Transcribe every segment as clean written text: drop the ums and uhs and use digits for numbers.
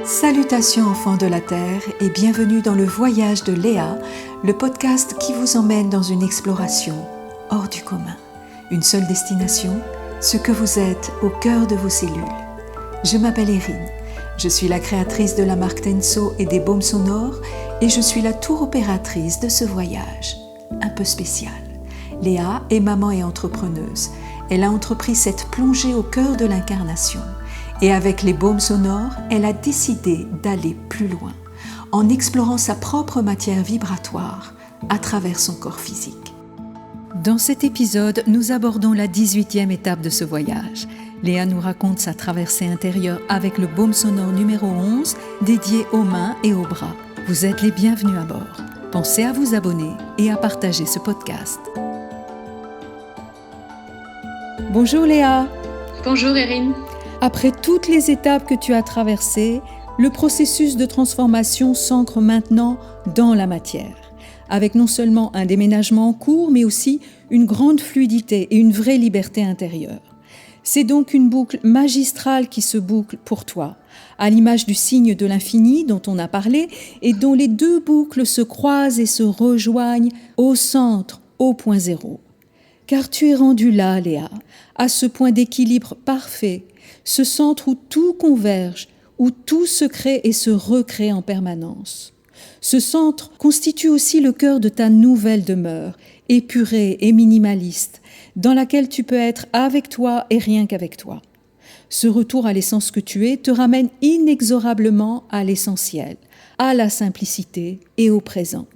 Salutations enfants de la Terre et bienvenue dans le voyage de Léa, le podcast qui vous emmène dans une exploration hors du commun. Une seule destination, ce que vous êtes au cœur de vos cellules. Je m'appelle Erin, je suis la créatrice de la marque Tenso et des baumes sonores et je suis la tour opératrice de ce voyage, un peu spécial. Léa est maman et entrepreneuse. Elle a entrepris cette plongée au cœur de l'incarnation. Et avec les baumes sonores, elle a décidé d'aller plus loin, en explorant sa propre matière vibratoire à travers son corps physique. Dans cet épisode, nous abordons la 18e étape de ce voyage. Léa nous raconte sa traversée intérieure avec le baume sonore numéro 11, dédié aux mains et aux bras. Vous êtes les bienvenus à bord. Pensez à vous abonner et à partager ce podcast. Bonjour Léa. Bonjour Erin. Après toutes les étapes que tu as traversées, le processus de transformation s'ancre maintenant dans la matière, avec non seulement un déménagement en cours, mais aussi une grande fluidité et une vraie liberté intérieure. C'est donc une boucle magistrale qui se boucle pour toi, à l'image du signe de l'infini dont on a parlé et dont les deux boucles se croisent et se rejoignent au centre, au point zéro. Car tu es rendu là, Léa, à ce point d'équilibre parfait, ce centre où tout converge, où tout se crée et se recrée en permanence. Ce centre constitue aussi le cœur de ta nouvelle demeure, épurée et minimaliste, dans laquelle tu peux être avec toi et rien qu'avec toi. Ce retour à l'essence que tu es te ramène inexorablement à l'essentiel, à la simplicité et au présent.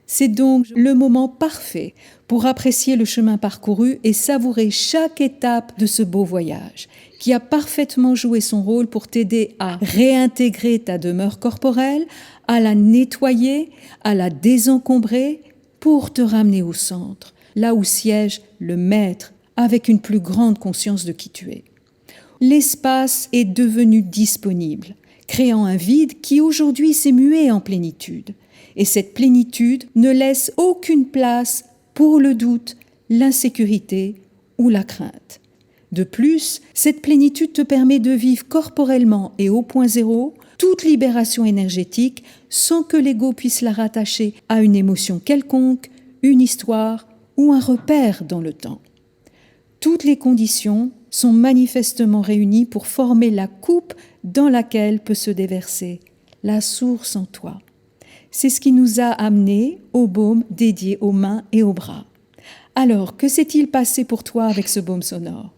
C'est donc le moment parfait pour apprécier le chemin parcouru et savourer chaque étape de ce beau voyage, qui a parfaitement joué son rôle pour t'aider à réintégrer ta demeure corporelle, à la nettoyer, à la désencombrer, pour te ramener au centre, là où siège le maître, avec une plus grande conscience de qui tu es. L'espace est devenu disponible, créant un vide qui aujourd'hui s'est mué en plénitude. Et cette plénitude ne laisse aucune place pour le doute, l'insécurité ou la crainte. De plus, cette plénitude te permet de vivre corporellement et au point zéro toute libération énergétique sans que l'ego puisse la rattacher à une émotion quelconque, une histoire ou un repère dans le temps. Toutes les conditions sont manifestement réunies pour former la coupe dans laquelle peut se déverser la source en toi. C'est ce qui nous a amenés au baume dédié aux mains et aux bras. Alors, que s'est-il passé pour toi avec ce baume sonore ?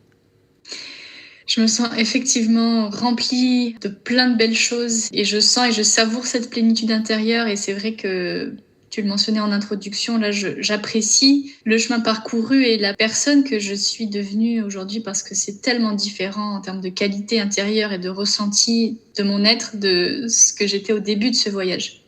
Je me sens effectivement remplie de plein de belles choses et je sens et je savoure cette plénitude intérieure et c'est vrai que tu le mentionnais en introduction, là j'apprécie le chemin parcouru et la personne que je suis devenue aujourd'hui parce que c'est tellement différent en termes de qualité intérieure et de ressenti de mon être de ce que j'étais au début de ce voyage.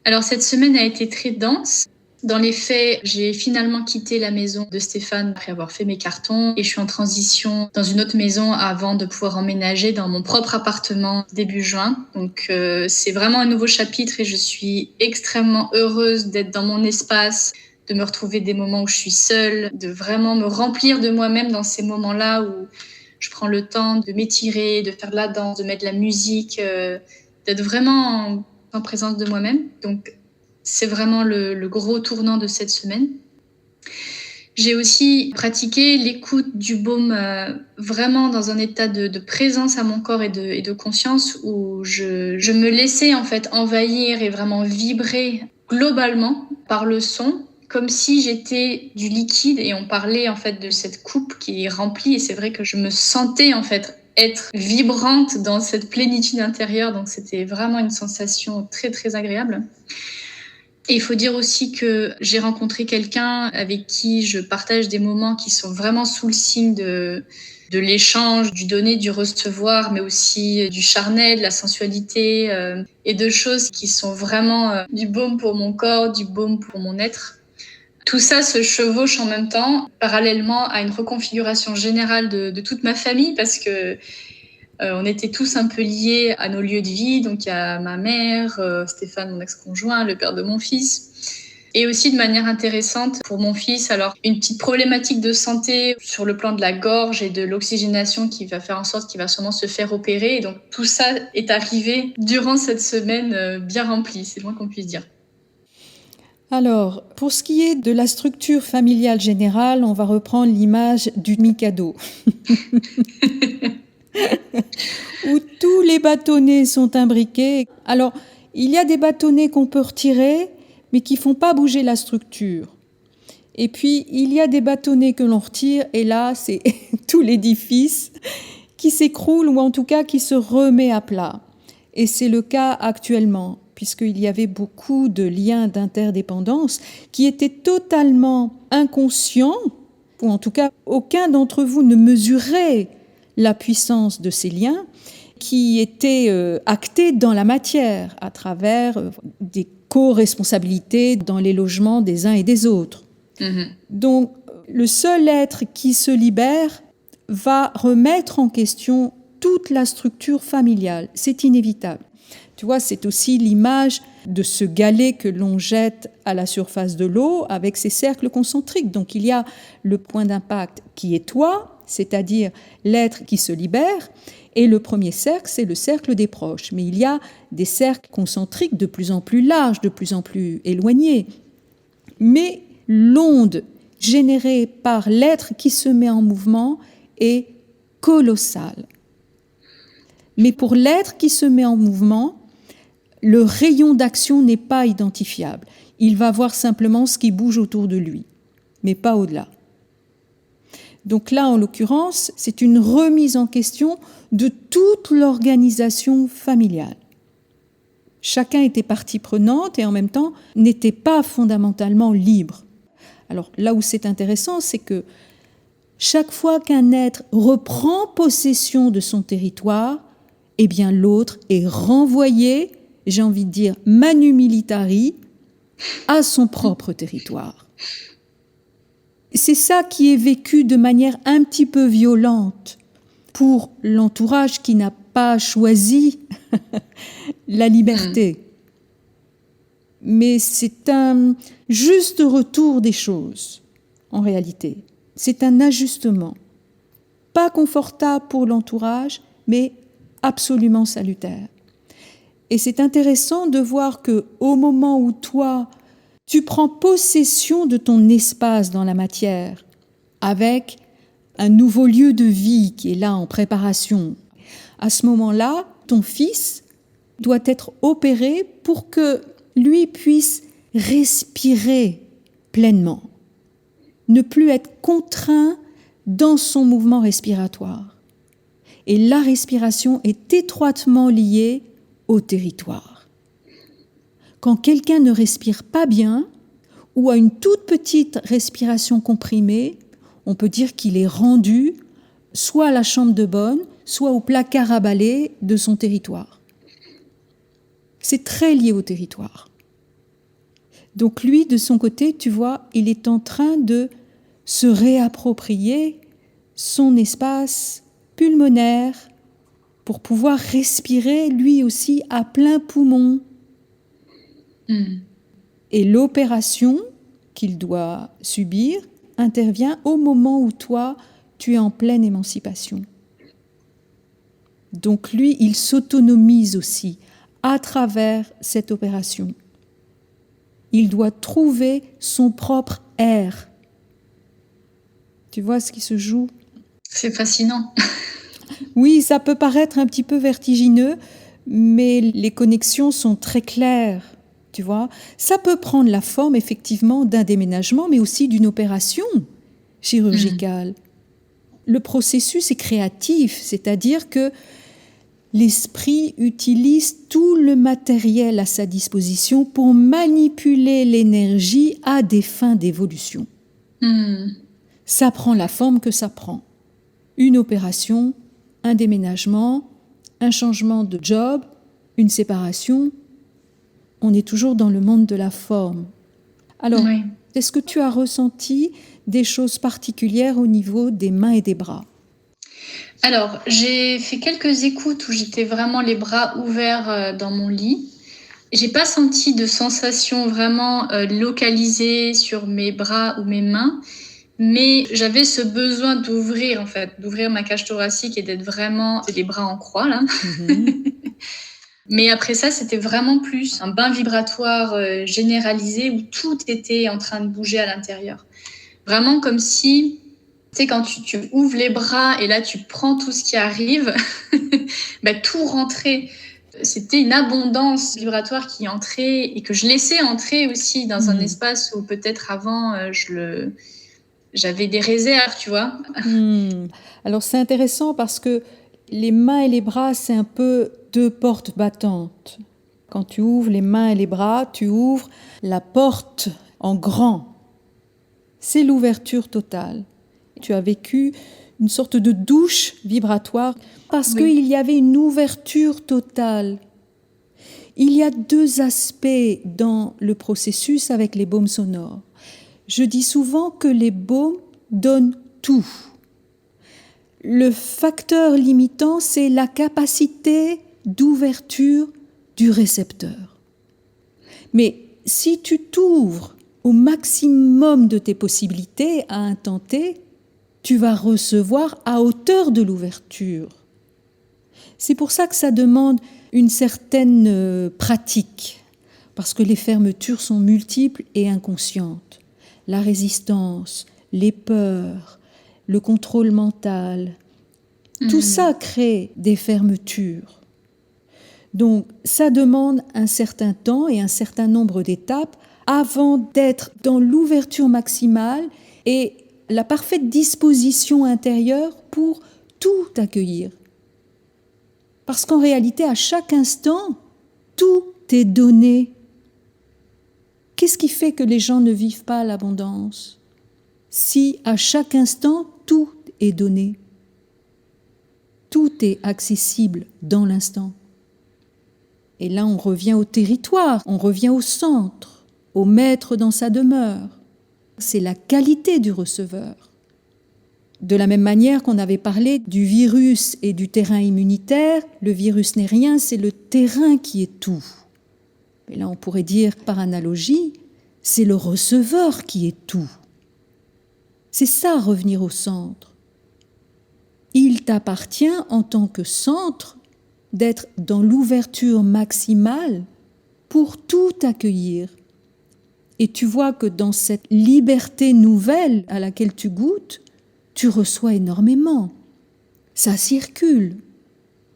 Alors cette semaine a été très dense. Dans les faits, j'ai finalement quitté la maison de Stéphane après avoir fait mes cartons et je suis en transition dans une autre maison avant de pouvoir emménager dans mon propre appartement début juin. Donc c'est vraiment un nouveau chapitre et je suis extrêmement heureuse d'être dans mon espace, de me retrouver des moments où je suis seule, de vraiment me remplir de moi-même dans ces moments-là où je prends le temps de m'étirer, de faire de la danse, de mettre de la musique, d'être vraiment en présence de moi-même. Donc, c'est vraiment le gros tournant de cette semaine. J'ai aussi pratiqué l'écoute du baume vraiment dans un état de présence à mon corps et de conscience où je me laissais en fait envahir et vraiment vibrer globalement par le son, comme si j'étais du liquide et on parlait en fait de cette coupe qui est remplie et c'est vrai que je me sentais en fait être vibrante dans cette plénitude intérieure, donc c'était vraiment une sensation très très agréable. Et il faut dire aussi que j'ai rencontré quelqu'un avec qui je partage des moments qui sont vraiment sous le signe de l'échange, du donner, du recevoir, mais aussi du charnel, de la sensualité et de choses qui sont vraiment du baume pour mon corps, du baume pour mon être. Tout ça se chevauche en même temps, parallèlement à une reconfiguration générale de toute ma famille, parce que on était tous un peu liés à nos lieux de vie. Donc, il y a ma mère, Stéphane, mon ex-conjoint, le père de mon fils. Et aussi de manière intéressante pour mon fils, alors une petite problématique de santé sur le plan de la gorge et de l'oxygénation qui va faire en sorte qu'il va sûrement se faire opérer. Et donc tout ça est arrivé durant cette semaine bien remplie, c'est le moins qu'on puisse dire. Alors, pour ce qui est de la structure familiale générale, on va reprendre l'image du Mikado. Où tous les bâtonnets sont imbriqués. Alors, il y a des bâtonnets qu'on peut retirer, mais qui ne font pas bouger la structure. Et puis, il y a des bâtonnets que l'on retire, et là, c'est tout l'édifice qui s'écroule, ou en tout cas qui se remet à plat. Et c'est le cas actuellement, puisqu'il y avait beaucoup de liens d'interdépendance qui étaient totalement inconscients, ou en tout cas, aucun d'entre vous ne mesurait la puissance de ces liens qui étaient actés dans la matière à travers des co-responsabilités dans les logements des uns et des autres. Donc, le seul être qui se libère va remettre en question toute la structure familiale. C'est inévitable. Tu vois, c'est aussi l'image de ce galet que l'on jette à la surface de l'eau avec ses cercles concentriques. Donc, il y a le point d'impact qui est toi, c'est-à-dire l'être qui se libère, et le premier cercle, c'est le cercle des proches. Mais il y a des cercles concentriques de plus en plus larges, de plus en plus éloignés. Mais l'onde générée par l'être qui se met en mouvement est colossale. Mais pour l'être qui se met en mouvement, le rayon d'action n'est pas identifiable. Il va voir simplement ce qui bouge autour de lui, mais pas au-delà. Donc là, en l'occurrence, c'est une remise en question de toute l'organisation familiale. Chacun était partie prenante et en même temps n'était pas fondamentalement libre. Alors là où c'est intéressant, c'est que chaque fois qu'un être reprend possession de son territoire, eh bien l'autre est renvoyé, j'ai envie de dire manu militari, à son propre territoire. C'est ça qui est vécu de manière un petit peu violente pour l'entourage qui n'a pas choisi la liberté. Mais c'est un juste retour des choses, en réalité. C'est un ajustement. Pas confortable pour l'entourage, mais absolument salutaire. Et c'est intéressant de voir qu'au moment où toi, tu prends possession de ton espace dans la matière, avec un nouveau lieu de vie qui est là en préparation, à ce moment-là, ton fils doit être opéré pour que lui puisse respirer pleinement, ne plus être contraint dans son mouvement respiratoire. Et la respiration est étroitement liée au territoire. Quand quelqu'un ne respire pas bien ou a une toute petite respiration comprimée, on peut dire qu'il est rendu soit à la chambre de bonne, soit au placard à balai de son territoire. C'est très lié au territoire. Donc lui, de son côté, tu vois, il est en train de se réapproprier son espace pulmonaire pour pouvoir respirer lui aussi à plein poumon. Et l'opération qu'il doit subir intervient au moment où toi, tu es en pleine émancipation. Donc lui, il s'autonomise aussi à travers cette opération. Il doit trouver son propre air. Tu vois ce qui se joue ? C'est fascinant. Oui, ça peut paraître un petit peu vertigineux, mais les connexions sont très claires, tu vois. Ça peut prendre la forme, effectivement, d'un déménagement, mais aussi d'une opération chirurgicale. Le processus est créatif, c'est-à-dire que l'esprit utilise tout le matériel à sa disposition pour manipuler l'énergie à des fins d'évolution. Ça prend la forme que ça prend. Une opération, un déménagement, un changement de job, une séparation. On est toujours dans le monde de la forme. Alors, oui. Est-ce que tu as ressenti des choses particulières au niveau des mains et des bras ? Alors, j'ai fait quelques écoutes où j'étais vraiment les bras ouverts dans mon lit. J'ai pas senti de sensation vraiment localisée sur mes bras ou mes mains, mais j'avais ce besoin d'ouvrir en fait, d'ouvrir ma cage thoracique et d'être vraiment les bras en croix là. Mais après ça, c'était vraiment plus un bain vibratoire généralisé où tout était en train de bouger à l'intérieur. Vraiment comme si, tu sais, quand tu ouvres les bras et là tu prends tout ce qui arrive, tout rentrait. C'était une abondance vibratoire qui entrait et que je laissais entrer aussi dans un espace où peut-être avant j'avais des réserves, tu vois. Alors c'est intéressant parce que les mains et les bras, c'est un peu deux portes battantes. Quand tu ouvres les mains et les bras, tu ouvres la porte en grand. C'est l'ouverture totale. Tu as vécu une sorte de douche vibratoire parce qu'il y avait une ouverture totale. Il y a deux aspects dans le processus avec les baumes sonores. Je dis souvent que les baumes donnent tout. Le facteur limitant, c'est la capacité d'ouverture du récepteur. Mais si tu t'ouvres au maximum de tes possibilités à un temps T, tu vas recevoir à hauteur de l'ouverture. C'est pour ça que ça demande une certaine pratique, parce que les fermetures sont multiples et inconscientes. La résistance, les peurs, le contrôle mental, tout ça crée des fermetures. Donc, ça demande un certain temps et un certain nombre d'étapes avant d'être dans l'ouverture maximale et la parfaite disposition intérieure pour tout accueillir. Parce qu'en réalité, à chaque instant, tout est donné. Qu'est-ce qui fait que les gens ne vivent pas l'abondance? Si à chaque instant, tout est donné. Tout est accessible dans l'instant. Et là, on revient au territoire, on revient au centre, au maître dans sa demeure. C'est la qualité du receveur. De la même manière qu'on avait parlé du virus et du terrain immunitaire, le virus n'est rien, c'est le terrain qui est tout. Et là, on pourrait dire par analogie, c'est le receveur qui est tout. C'est ça, revenir au centre. Il t'appartient en tant que centre d'être dans l'ouverture maximale pour tout accueillir. Et tu vois que dans cette liberté nouvelle à laquelle tu goûtes, tu reçois énormément. Ça circule.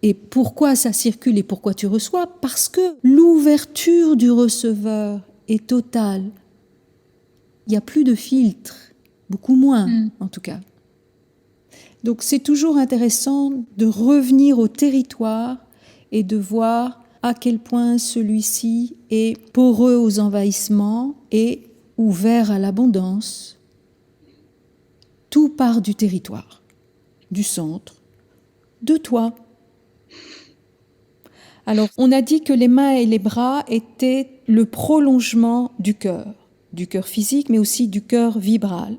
Et pourquoi ça circule et pourquoi tu reçois? Parce que l'ouverture du receveur est totale. Il n'y a plus de filtre, beaucoup moins en tout cas. Donc c'est toujours intéressant de revenir au territoire et de voir à quel point celui-ci est poreux aux envahissements et ouvert à l'abondance. Tout part du territoire, du centre, de toi. Alors, on a dit que les mains et les bras étaient le prolongement du cœur physique, mais aussi du cœur vibral,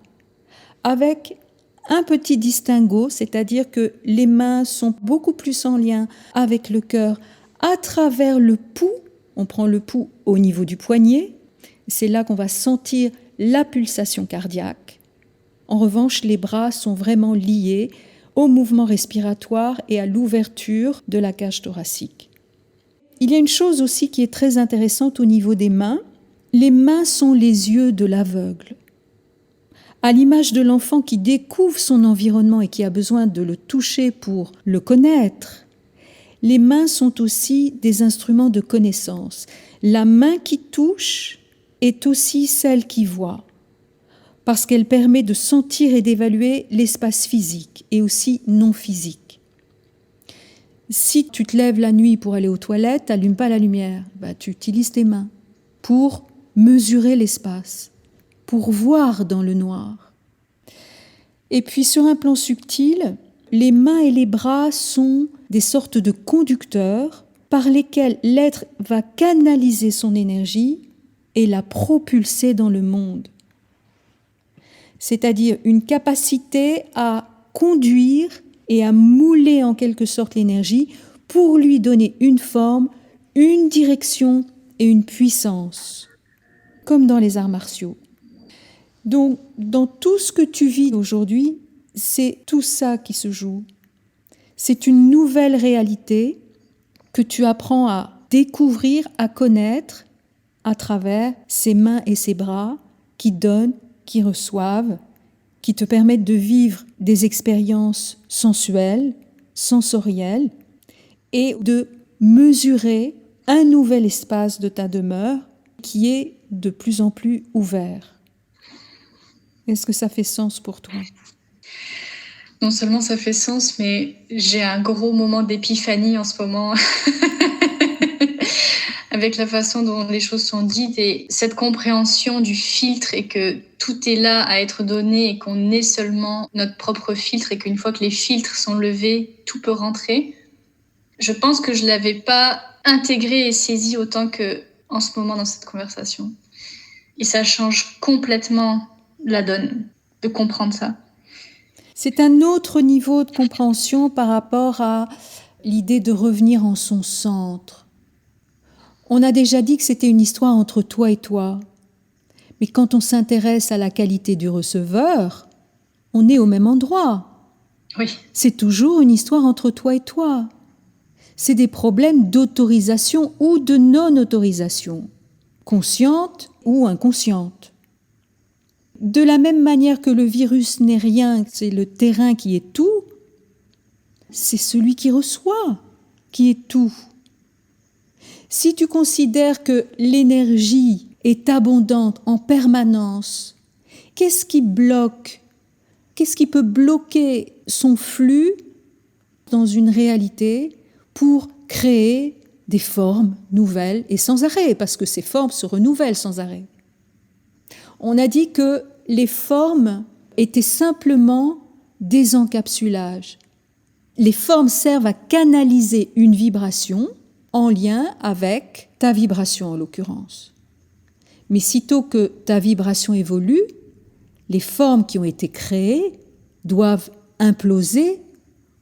avec un petit distinguo, c'est-à-dire que les mains sont beaucoup plus en lien avec le cœur à travers le pouls. On prend le pouls au niveau du poignet, c'est là qu'on va sentir la pulsation cardiaque. En revanche, les bras sont vraiment liés au mouvement respiratoire et à l'ouverture de la cage thoracique. Il y a une chose aussi qui est très intéressante au niveau des mains. Les mains sont les yeux de l'aveugle. À l'image de l'enfant qui découvre son environnement et qui a besoin de le toucher pour le connaître, les mains sont aussi des instruments de connaissance. La main qui touche est aussi celle qui voit, parce qu'elle permet de sentir et d'évaluer l'espace physique et aussi non physique. Si tu te lèves la nuit pour aller aux toilettes, tu n'allumes pas la lumière, tu utilises tes mains pour mesurer l'espace, pour voir dans le noir. Et puis sur un plan subtil, les mains et les bras sont des sortes de conducteurs par lesquels l'être va canaliser son énergie et la propulser dans le monde. C'est-à-dire une capacité à conduire et à mouler en quelque sorte l'énergie pour lui donner une forme, une direction et une puissance, comme dans les arts martiaux. Donc, dans tout ce que tu vis aujourd'hui, c'est tout ça qui se joue. C'est une nouvelle réalité que tu apprends à découvrir, à connaître à travers ses mains et ses bras qui donnent, qui reçoivent, qui te permettent de vivre des expériences sensuelles, sensorielles, et de mesurer un nouvel espace de ta demeure qui est de plus en plus ouvert. Est-ce que ça fait sens pour toi ? Non seulement ça fait sens, mais j'ai un gros moment d'épiphanie en ce moment avec la façon dont les choses sont dites et cette compréhension du filtre et que tout est là à être donné et qu'on est seulement notre propre filtre et qu'une fois que les filtres sont levés, tout peut rentrer. Je pense que je ne l'avais pas intégré et saisi autant qu'en ce moment dans cette conversation. Et ça change complètement la donne de comprendre ça. C'est un autre niveau de compréhension par rapport à l'idée de revenir en son centre. On a déjà dit que c'était une histoire entre toi et toi. Mais quand on s'intéresse à la qualité du receveur, on est au même endroit. Oui. C'est toujours une histoire entre toi et toi. C'est des problèmes d'autorisation ou de non-autorisation, consciente ou inconsciente. De la même manière que le virus n'est rien, c'est le terrain qui est tout, c'est celui qui reçoit qui est tout. Si tu considères que l'énergie est abondante en permanence, qu'est-ce qui bloque ? Qu'est-ce qui peut bloquer son flux dans une réalité pour créer des formes nouvelles et sans arrêt, parce que ces formes se renouvellent sans arrêt. On a dit que les formes étaient simplement des encapsulages. Les formes servent à canaliser une vibration en lien avec ta vibration en l'occurrence. Mais sitôt que ta vibration évolue, les formes qui ont été créées doivent imploser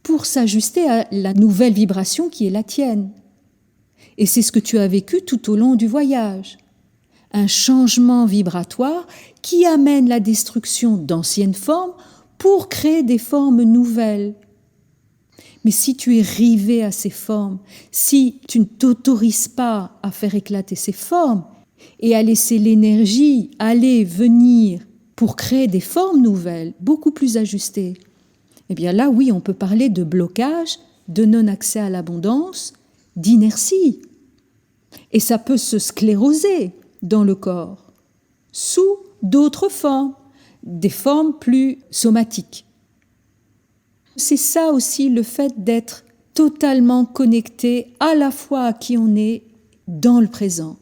pour s'ajuster à la nouvelle vibration qui est la tienne. Et c'est ce que tu as vécu tout au long du voyage. Un changement vibratoire qui amène la destruction d'anciennes formes pour créer des formes nouvelles. Mais si tu es rivé à ces formes, si tu ne t'autorises pas à faire éclater ces formes et à laisser l'énergie aller, venir pour créer des formes nouvelles, beaucoup plus ajustées, eh bien là, oui, on peut parler de blocage, de non-accès à l'abondance, d'inertie. Et ça peut se scléroser dans le corps, sous d'autres formes, des formes plus somatiques. C'est ça aussi le fait d'être totalement connecté à la fois à qui on est dans le présent.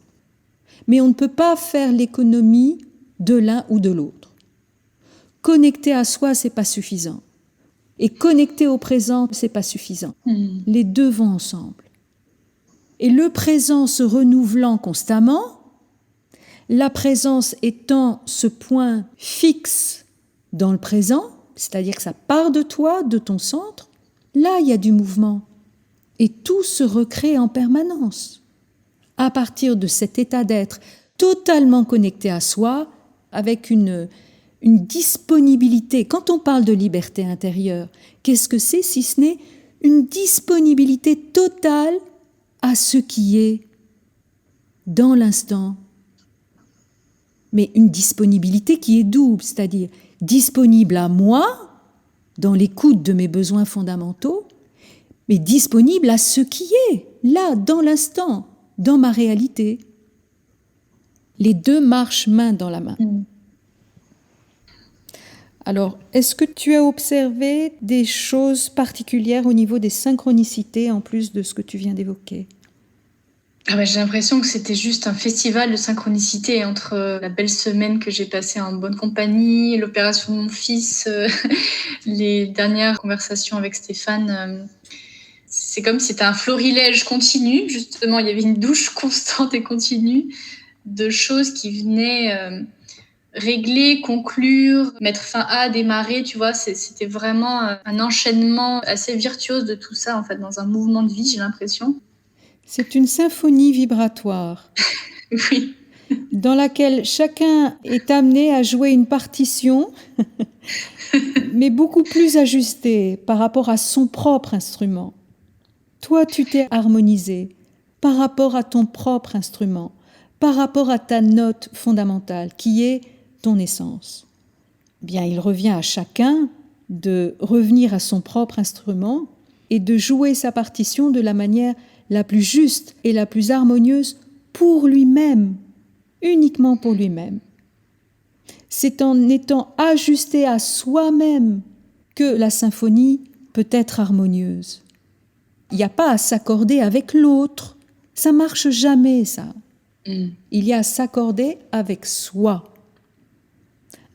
Mais on ne peut pas faire l'économie de l'un ou de l'autre. Connecté à soi, c'est pas suffisant. Et connecté au présent, c'est pas suffisant. Les deux vont ensemble. Et le présent se renouvelant constamment, la présence étant ce point fixe dans le présent, c'est-à-dire que ça part de toi, de ton centre, là, il y a du mouvement. Et tout se recrée en permanence. À partir de cet état d'être totalement connecté à soi, avec une disponibilité. Quand on parle de liberté intérieure, qu'est-ce que c'est si ce n'est une disponibilité totale à ce qui est dans l'instant? Mais une disponibilité qui est double, c'est-à-dire disponible à moi, dans l'écoute de mes besoins fondamentaux, mais disponible à ce qui est, là, dans l'instant, dans ma réalité. Les deux marchent main dans la main. Alors, est-ce que tu as observé des choses particulières au niveau des synchronicités, en plus de ce que tu viens d'évoquer ? J'ai l'impression que c'était juste un festival de synchronicité entre la belle semaine que j'ai passée en bonne compagnie, l'opération de mon fils, les dernières conversations avec Stéphane. C'est comme si c'était un florilège continu. Justement, il y avait une douche constante et continue de choses qui venaient régler, conclure, mettre fin à, démarrer. Tu vois, c'était vraiment un enchaînement assez virtuose de tout ça, en fait, dans un mouvement de vie, j'ai l'impression. C'est une symphonie vibratoire Oui. dans laquelle chacun est amené à jouer une partition, mais beaucoup plus ajustée par rapport à son propre instrument. Toi, tu t'es harmonisé par rapport à ton propre instrument, par rapport à ta note fondamentale, qui est ton essence. Bien, il revient à chacun de revenir à son propre instrument et de jouer sa partition de la manière la plus juste et la plus harmonieuse pour lui-même, uniquement pour lui-même. C'est en étant ajusté à soi-même que la symphonie peut être harmonieuse. Il n'y a pas à s'accorder avec l'autre. Ça marche jamais, ça. Il y a à s'accorder avec soi.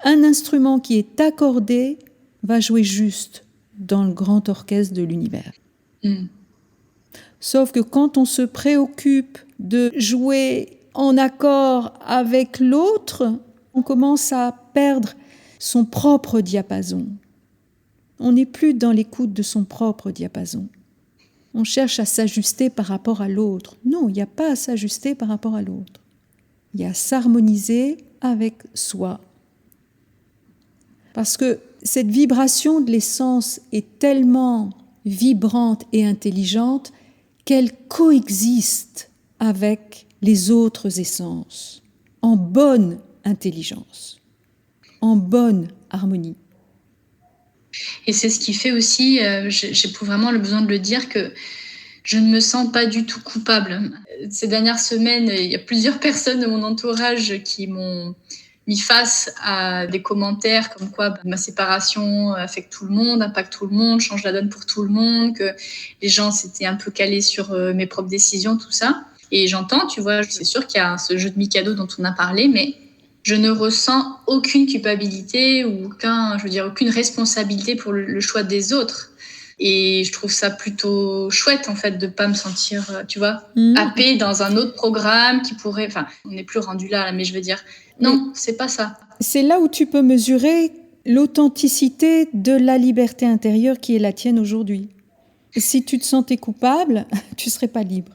Un instrument qui est accordé va jouer juste dans le grand orchestre de l'univers. Sauf que quand on se préoccupe de jouer en accord avec l'autre, on commence à perdre son propre diapason. On n'est plus dans l'écoute de son propre diapason. On cherche à s'ajuster par rapport à l'autre. Non, il n'y a pas à s'ajuster par rapport à l'autre. Il y a à s'harmoniser avec soi. Parce que cette vibration de l'essence est tellement vibrante et intelligente qu'elle coexiste avec les autres essences, en bonne intelligence, en bonne harmonie. Et c'est ce qui fait aussi, j'éprouve vraiment le besoin de le dire, que je ne me sens pas du tout coupable. Ces dernières semaines, il y a plusieurs personnes de mon entourage qui m'ont mis face à des commentaires comme quoi ma séparation affecte tout le monde, impacte tout le monde, change la donne pour tout le monde, que les gens s'étaient un peu calés sur mes propres décisions, tout ça. Et j'entends, tu vois, c'est sûr qu'il y a ce jeu de Mikado dont on a parlé, mais je ne ressens aucune culpabilité ou aucune responsabilité pour le choix des autres. Et je trouve ça plutôt chouette, en fait, de pas me sentir, tu vois, happée dans un autre programme qui pourrait... Enfin, on n'est plus rendu là, mais je veux dire, non, c'est pas ça. C'est là où tu peux mesurer l'authenticité de la liberté intérieure qui est la tienne aujourd'hui. Si tu te sentais coupable, tu serais pas libre.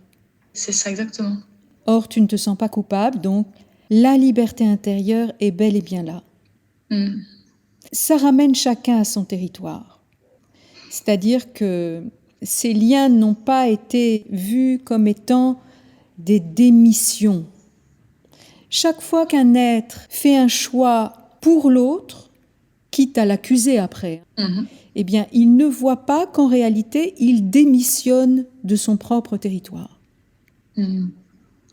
C'est ça, exactement. Or, tu ne te sens pas coupable, donc la liberté intérieure est bel et bien là. Ça ramène chacun à son territoire. C'est-à-dire que ces liens n'ont pas été vus comme étant des démissions. Chaque fois qu'un être fait un choix pour l'autre, quitte à l'accuser après, eh bien, il ne voit pas qu'en réalité, il démissionne de son propre territoire.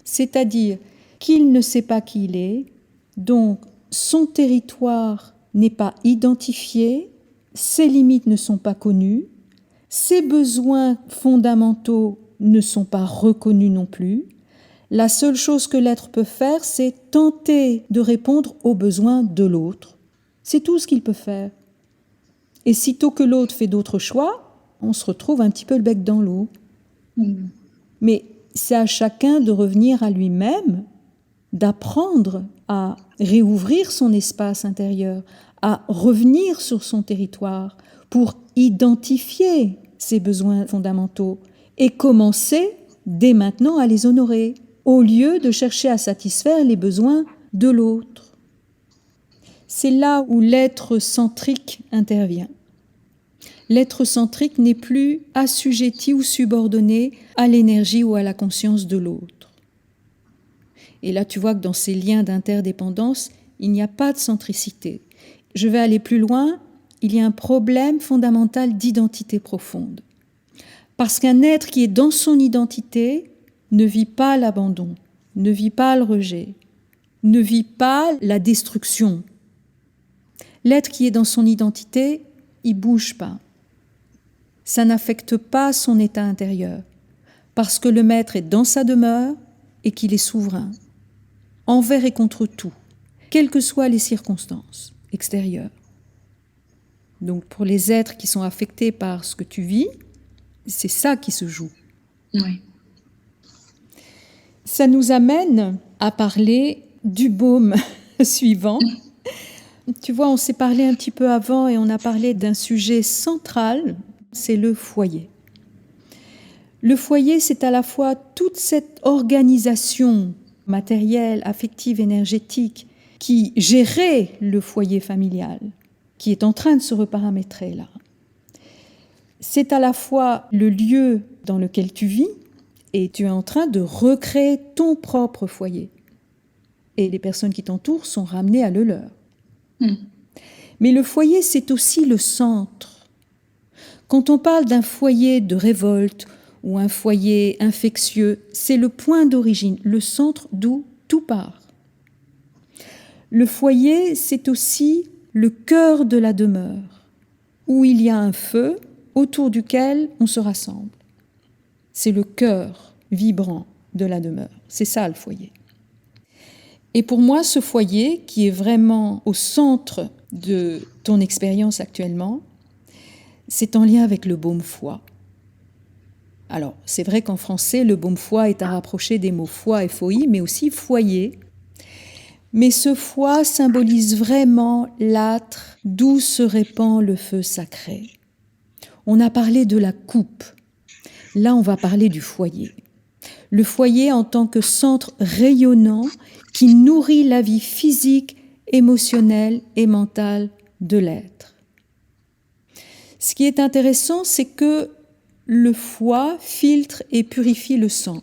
C'est-à-dire qu'il ne sait pas qui il est, donc son territoire n'est pas identifié, ses limites ne sont pas connues, ses besoins fondamentaux ne sont pas reconnus non plus. La seule chose que l'être peut faire, c'est tenter de répondre aux besoins de l'autre. C'est tout ce qu'il peut faire. Et sitôt que l'autre fait d'autres choix, on se retrouve un petit peu le bec dans l'eau. Mais c'est à chacun de revenir à lui-même, d'apprendre à réouvrir son espace intérieur, à revenir sur son territoire pour identifier ses besoins fondamentaux et commencer dès maintenant à les honorer, au lieu de chercher à satisfaire les besoins de l'autre. C'est là où l'être centrique intervient. L'être centrique n'est plus assujetti ou subordonné à l'énergie ou à la conscience de l'autre. Et là, tu vois que dans ces liens d'interdépendance, il n'y a pas de centricité. Je vais aller plus loin, il y a un problème fondamental d'identité profonde. Parce qu'un être qui est dans son identité ne vit pas l'abandon, ne vit pas le rejet, ne vit pas la destruction. L'être qui est dans son identité, il ne bouge pas. Ça n'affecte pas son état intérieur, parce que le maître est dans sa demeure et qu'il est souverain, envers et contre tout, quelles que soient les circonstances extérieures. Donc pour les êtres qui sont affectés par ce que tu vis, c'est ça qui se joue. Oui. Ça nous amène à parler du baume suivant. Tu vois, on s'est parlé un petit peu avant et on a parlé d'un sujet central, c'est le foyer. Le foyer, c'est à la fois toute cette organisation matérielle, affective, énergétique qui gérait le foyer familial, qui est en train de se reparamétrer là. C'est à la fois le lieu dans lequel tu vis et tu es en train de recréer ton propre foyer. Et les personnes qui t'entourent sont ramenées à le leur. Mais le foyer, c'est aussi le centre. Quand on parle d'un foyer de révolte ou un foyer infectieux, c'est le point d'origine, le centre d'où tout part. Le foyer, c'est aussi le cœur de la demeure, où il y a un feu autour duquel on se rassemble. C'est le cœur vibrant de la demeure. C'est ça le foyer. Et pour moi, ce foyer, qui est vraiment au centre de ton expérience actuellement, c'est en lien avec le baume foi. Alors, c'est vrai qu'en français, le baume foi est à rapprocher des mots foi et foi, mais aussi foyer. Mais ce foi symbolise vraiment l'âtre d'où se répand le feu sacré. On a parlé de la coupe. Là, on va parler du foyer. Le foyer en tant que centre rayonnant qui nourrit la vie physique, émotionnelle et mentale de l'être. Ce qui est intéressant, c'est que le foie filtre et purifie le sang.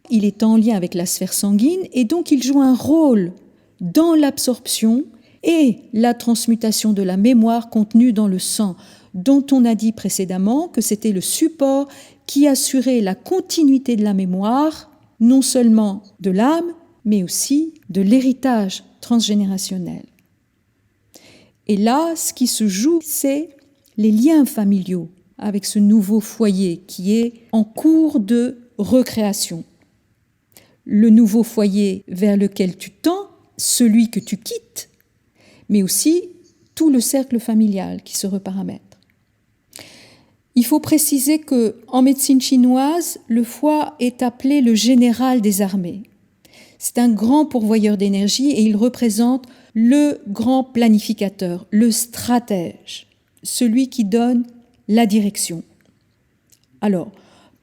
Il est en lien avec la sphère sanguine et donc il joue un rôle dans l'absorption et la transmutation de la mémoire contenue dans le sang, dont on a dit précédemment que c'était le support qui assurait la continuité de la mémoire, non seulement de l'âme, mais aussi de l'héritage transgénérationnel. Et là, ce qui se joue, c'est les liens familiaux avec ce nouveau foyer qui est en cours de recréation. Le nouveau foyer vers lequel tu tends, celui que tu quittes, mais aussi tout le cercle familial qui se reparamètre. Il faut préciser qu'en médecine chinoise, le foie est appelé le général des armées. C'est un grand pourvoyeur d'énergie et il représente le grand planificateur, le stratège, celui qui donne la direction. Alors,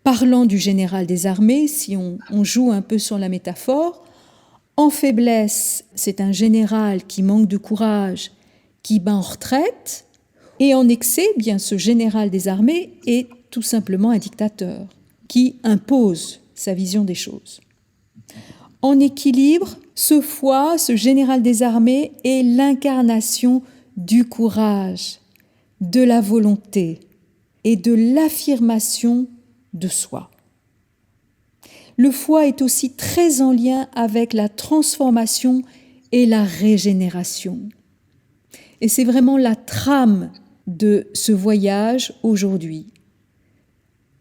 parlant du général des armées, si on joue un peu sur la métaphore, en faiblesse, c'est un général qui manque de courage, qui bat en retraite, et en excès, bien, ce général des armées est tout simplement un dictateur qui impose sa vision des choses. En équilibre, ce foie, ce général des armées, est l'incarnation du courage, de la volonté et de l'affirmation de soi. Le foie est aussi très en lien avec la transformation et la régénération. Et c'est vraiment la trame de ce voyage aujourd'hui.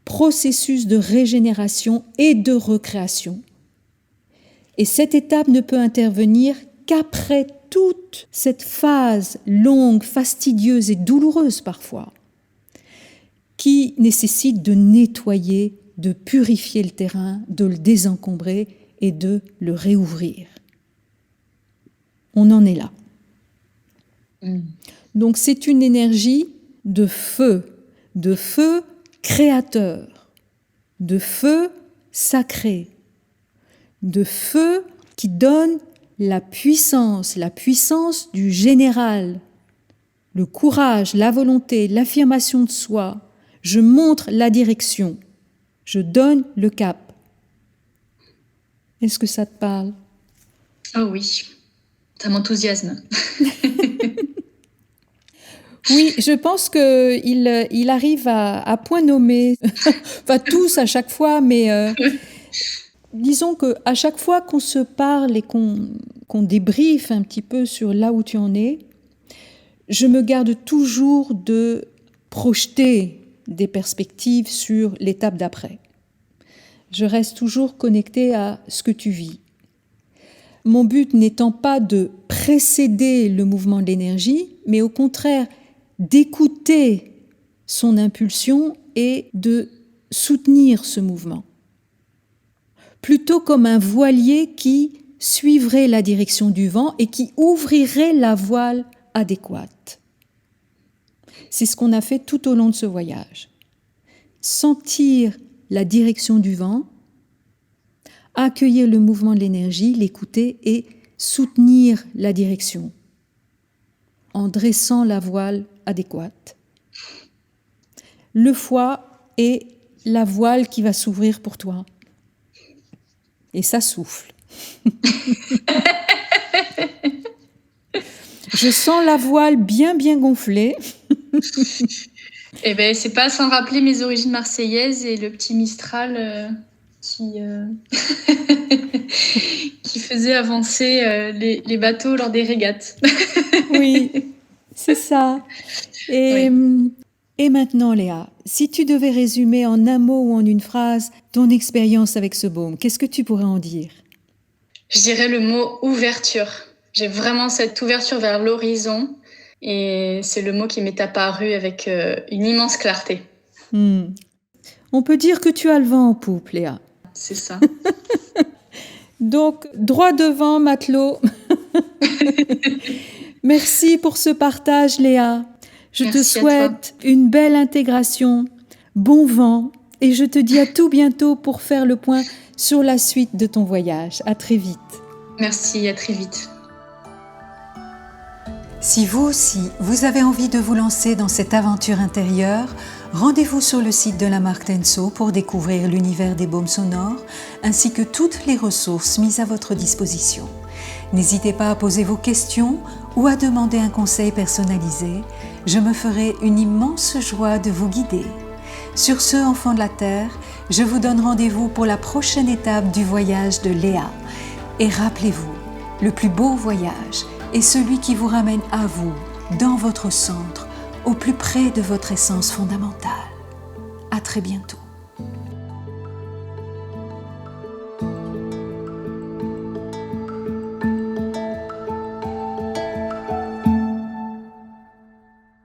Processus de régénération et de recréation. Et cette étape ne peut intervenir qu'après toute cette phase longue, fastidieuse et douloureuse parfois, qui nécessite de nettoyer, de purifier le terrain, de le désencombrer et de le réouvrir. On en est là. Donc c'est une énergie de feu créateur, de feu sacré, de feu qui donne la puissance du général, le courage, la volonté, l'affirmation de soi. Je montre la direction, je donne le cap. Est-ce que ça te parle ? Oh oui, ça m'enthousiasme. Oui, je pense qu'il arrive à point nommé, enfin tous à chaque fois, mais disons qu'à chaque fois qu'on se parle et qu'on débriefe un petit peu sur là où tu en es, je me garde toujours de projeter des perspectives sur l'étape d'après. Je reste toujours connectée à ce que tu vis. Mon but n'étant pas de précéder le mouvement de l'énergie, mais au contraire d'écouter son impulsion et de soutenir ce mouvement. Plutôt comme un voilier qui suivrait la direction du vent et qui ouvrirait la voile adéquate. C'est ce qu'on a fait tout au long de ce voyage. Sentir la direction du vent, accueillir le mouvement de l'énergie, l'écouter et soutenir la direction en dressant la voile adéquate. Le foie est la voile qui va s'ouvrir pour toi. Et ça souffle. Je sens la voile bien gonflée. Eh bien, c'est pas sans rappeler mes origines marseillaises et le petit Mistral qui faisait avancer les bateaux lors des régates. Oui, c'est ça. Et maintenant, Léa, si tu devais résumer en un mot ou en une phrase ton expérience avec ce baume, qu'est-ce que tu pourrais en dire ? Je dirais le mot ouverture. J'ai vraiment cette ouverture vers l'horizon et c'est le mot qui m'est apparu avec une immense clarté. On peut dire que tu as le vent en poupe, Léa. C'est ça. Donc, droit devant, matelot. Merci pour ce partage, Léa. Je te souhaite une belle intégration, bon vent, et je te dis à tout bientôt pour faire le point sur la suite de ton voyage. À très vite. Merci, à très vite. Si vous aussi, vous avez envie de vous lancer dans cette aventure intérieure, rendez-vous sur le site de la marque Tenso pour découvrir l'univers des baumes sonores ainsi que toutes les ressources mises à votre disposition. N'hésitez pas à poser vos questions ou à demander un conseil personnalisé. Je me ferai une immense joie de vous guider. Sur ce, enfants de la Terre, je vous donne rendez-vous pour la prochaine étape du voyage de Léa. Et rappelez-vous, le plus beau voyage est celui qui vous ramène à vous, dans votre centre, au plus près de votre essence fondamentale. À très bientôt.